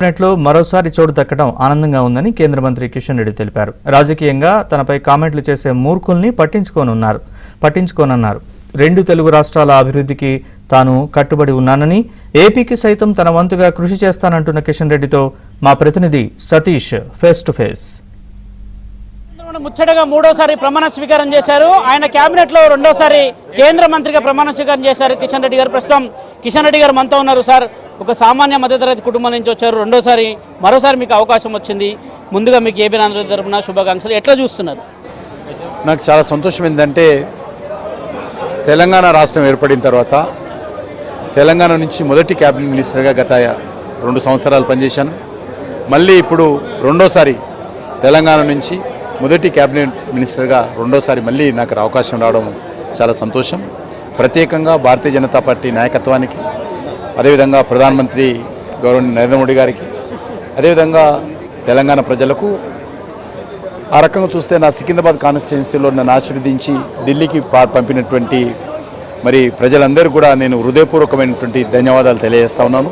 లో మరోసారి చోటు దక్కడం ఆనందంగా ఉందని కేంద్ర మంత్రి కిషన్ రెడ్డి తెలిపారు. రాజకీయంగా తనపై కామెంట్లు చేసే మూర్ఖుల్ని పట్టించుకోనన్నారు. రెండు తెలుగు రాష్ట్రాల అభివృద్ధికి తాను కట్టుబడి ఉన్నానని, ఏపీకి సైతం తన వంతుగా కృషి చేస్తానంటున్న కిషన్ రెడ్డితో మా ప్రతినిధి సతీష్ ఫేస్ టు ఫేస్. ముచ్చటగా మూడోసారి ప్రమాణ స్వీకారం చేశారు. ఆయన కేబినెట్ లో రెండోసారి కేంద్ర మంత్రిగా ప్రమాణ స్వీకారం చేశారు కిషన్ రెడ్డి గారు. ప్రస్తుతం కిషన్ రెడ్డి గారు మనతో ఉన్నారు. సార్, ఒక సామాన్య మధ్యతరగతి కుటుంబం నుంచి వచ్చారు, మరోసారి మీకు అవకాశం వచ్చింది. ముందుగా మీకు ఏపీ ఆంధ్ర తరపున శుభాకాంక్షలు. ఎట్లా చూస్తున్నారు? నాకు చాలా సంతోషం ఏంటంటే తెలంగాణ రాష్ట్రం ఏర్పడిన తర్వాత తెలంగాణ నుంచి మొదటి క్యాబినెట్ మినిస్టర్గా గత 2 సంవత్సరాలు పనిచేశాను. మళ్ళీ ఇప్పుడు రెండోసారి తెలంగాణ నుంచి మొదటి క్యాబినెట్ మినిస్టర్గా రెండోసారి మళ్ళీ నాకు అవకాశం రావడం చాలా సంతోషం. ప్రత్యేకంగా భారతీయ జనతా పార్టీ నాయకత్వానికి, అదేవిధంగా ప్రధానమంత్రి గౌరవనీయ నరేంద్ర మోడీ గారికి, అదేవిధంగా తెలంగాణ ప్రజలకు, ఆ రకంగా చూస్తే నా సికింద్రాబాద్ కాన్స్టిట్యున్సీలో నన్ను ఆశీర్వదించి ఢిల్లీకి పంపినటువంటి మరి ప్రజలందరూ కూడా నేను హృదయపూర్వకమైనటువంటి ధన్యవాదాలు తెలియజేస్తా ఉన్నాను.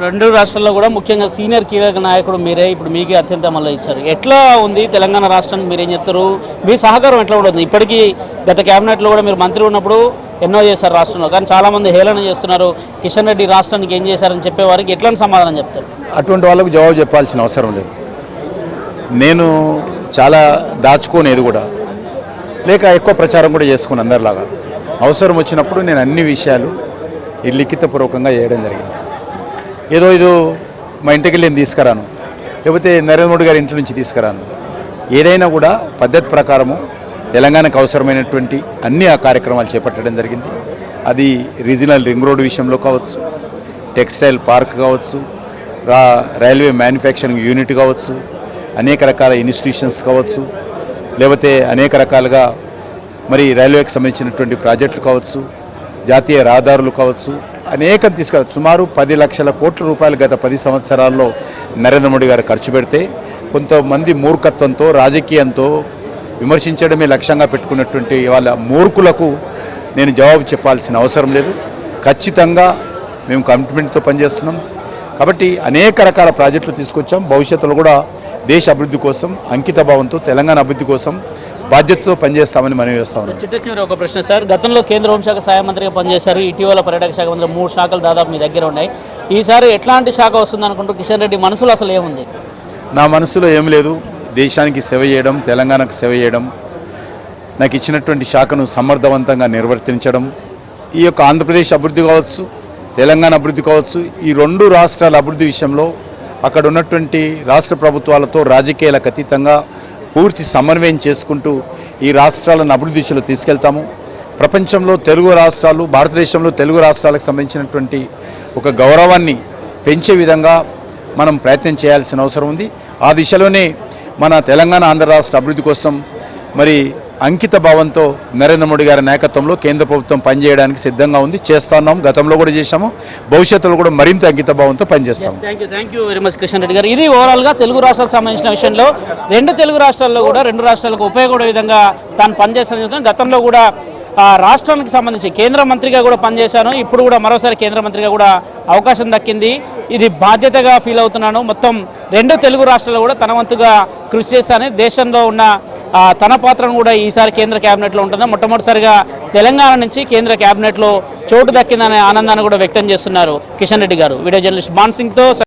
రెండు రాష్ట్రాల్లో కూడా ముఖ్యంగా సీనియర్ కీలక నాయకుడు మీరే, ఇప్పుడు మీకే అత్యంత మళ్ళీ ఇచ్చారు. ఎట్లా ఉంది తెలంగాణ రాష్ట్రానికి? మీరేం చెప్తారు? మీ సహకారం ఎట్లా ఉండదు? ఇప్పటికీ గత క్యాబినెట్లో కూడా మీరు మంత్రి ఉన్నప్పుడు ఎన్నో చేశారు రాష్ట్రంలో, కానీ చాలామంది హేళన చేస్తున్నారు. కిషన్ రెడ్డి రాష్ట్రానికి ఏం చేశారని చెప్పేవారికి ఎట్లాంటి సమాధానం చెప్తారు? అటువంటి వాళ్ళకు జవాబు చెప్పాల్సిన అవసరం లేదు. నేను చాలా దాచుకోనేది కూడా లేక ఎక్కువ ప్రచారం కూడా చేసుకుని అందరిలాగా అవసరం వచ్చినప్పుడు నేను అన్ని విషయాలు లిఖితపూర్వకంగా చేయడం జరిగింది. ఏదో మా ఇంటికి వెళ్ళి తీసుకురాను, లేకపోతే నరేంద్ర మోడీ గారి ఇంటి నుంచి తీసుకురాను. ఏదైనా కూడా పద్ధతి ప్రకారము తెలంగాణకు అవసరమైనటువంటి అన్ని ఆ కార్యక్రమాలు చేపట్టడం జరిగింది. అది రీజనల్ రింగ్ రోడ్ విషయంలో కావచ్చు, టెక్స్టైల్ పార్క్ కావచ్చు, రైల్వే మ్యానుఫ్యాక్చరింగ్ యూనిట్ కావచ్చు, అనేక రకాల ఇన్స్టిట్యూషన్స్ కావచ్చు, లేకపోతే అనేక రకాలుగా మరి రైల్వేకి సంబంధించినటువంటి ప్రాజెక్టులు కావచ్చు, జాతీయ రహదారులు కావచ్చు, అనేకం తీసుకురావచ్చు. సుమారు 10 లక్షల కోట్ల రూపాయలు గత 10 సంవత్సరాల్లో నరేంద్ర మోడీ గారు ఖర్చు పెడితే కొంతమంది మూర్ఖత్వంతో, రాజకీయంతో విమర్శించడమే లక్ష్యంగా పెట్టుకున్నటువంటి వాళ్ళ మూర్ఖులకు నేను జవాబు చెప్పాల్సిన అవసరం లేదు. ఖచ్చితంగా మేము కమిట్మెంట్తో పనిచేస్తున్నాం. కాబట్టి అనేక రకాల ప్రాజెక్టులు తీసుకొచ్చాం. భవిష్యత్తులో కూడా దేశ అభివృద్ధి కోసం, అంకిత భావంతో తెలంగాణ అభివృద్ధి కోసం బాధ్యతతో పనిచేస్తామని మనం చేస్తాం. చివరి ఒక ప్రశ్న సార్, గతంలో కేంద్ర హోంశాఖ సహాయ మంత్రిగా పనిచేశారు. ఇటీవల పర్యాటక శాఖ మంత్రి, 3 శాఖలు దాదాపు మీ దగ్గర ఉన్నాయి. ఈసారి ఎట్లాంటి శాఖ వస్తుంది అనుకుంటూ కిషన్ రెడ్డి మనసులో అసలు ఏముంది? నా మనసులో ఏం లేదు. దేశానికి సేవ చేయడం, తెలంగాణకు సేవ చేయడం, నాకు ఇచ్చినటువంటి శాఖను సమర్థవంతంగా నిర్వర్తించడం, ఈ యొక్క ఆంధ్రప్రదేశ్ అభివృద్ధి కావచ్చు, తెలంగాణ అభివృద్ధి కావచ్చు, ఈ 2 రాష్ట్రాల అభివృద్ధి విషయంలో అక్కడ ఉన్నటువంటి రాష్ట్ర ప్రభుత్వాలతో రాజకీయాలకు అతీతంగా పూర్తి సమన్వయం చేసుకుంటూ ఈ రాష్ట్రాలను అభివృద్ధి దిశలో తీసుకెళ్తాము. ప్రపంచంలో తెలుగు రాష్ట్రాలు, భారతదేశంలో తెలుగు రాష్ట్రాలకు సంబంధించినటువంటి ఒక గౌరవాన్ని పెంచే విధంగా మనం ప్రయత్నం చేయాల్సిన అవసరం ఉంది. ఆ దిశలోనే మన తెలంగాణ ఆంధ్ర రాష్ట్ర అభివృద్ధి కోసం మరి అంకిత భావంతో నరేంద్ర మోడీ గారి నాయకత్వంలో కేంద్ర ప్రభుత్వం పనిచేయడానికి సిద్ధంగా ఉంది. చేస్తున్నాం, గతంలో కూడా చేశాము, భవిష్యత్తులో కూడా మరింత అంకిత భావంతో పనిచేస్తాం. Thank you very much Kishan Reddy గారు. ఇది ఓవరాల్గా తెలుగు రాష్ట్రాలకు సంబంధించిన విషయంలో 2 తెలుగు రాష్ట్రాల్లో కూడా 2 రాష్ట్రాలకు ఉపయోగపడే విధంగా తాను పనిచేస్తానని, గతంలో కూడా రాష్ట్రానికి సంబంధించి కేంద్ర మంత్రిగా కూడా పనిచేశాను. ఇప్పుడు కూడా మరోసారి కేంద్ర మంత్రిగా కూడా అవకాశం దక్కింది. ఇది బాధ్యతగా ఫీల్ అవుతున్నాను. మొత్తం 2 తెలుగు రాష్ట్రాలు కూడా తన వంతుగా కృషి చేశాను. దేశంలో ఉన్న తన పాత్రను కూడా ఈసారి కేంద్ర క్యాబినెట్లో ఉంటుందా. మొట్టమొదటిసారిగా తెలంగాణ నుంచి కేంద్ర క్యాబినెట్లో చోటు దక్కిందనే ఆనందాన్ని కూడా వ్యక్తం చేస్తున్నారు కిషన్ రెడ్డి గారు. Video journalist మాన్సింగ్తో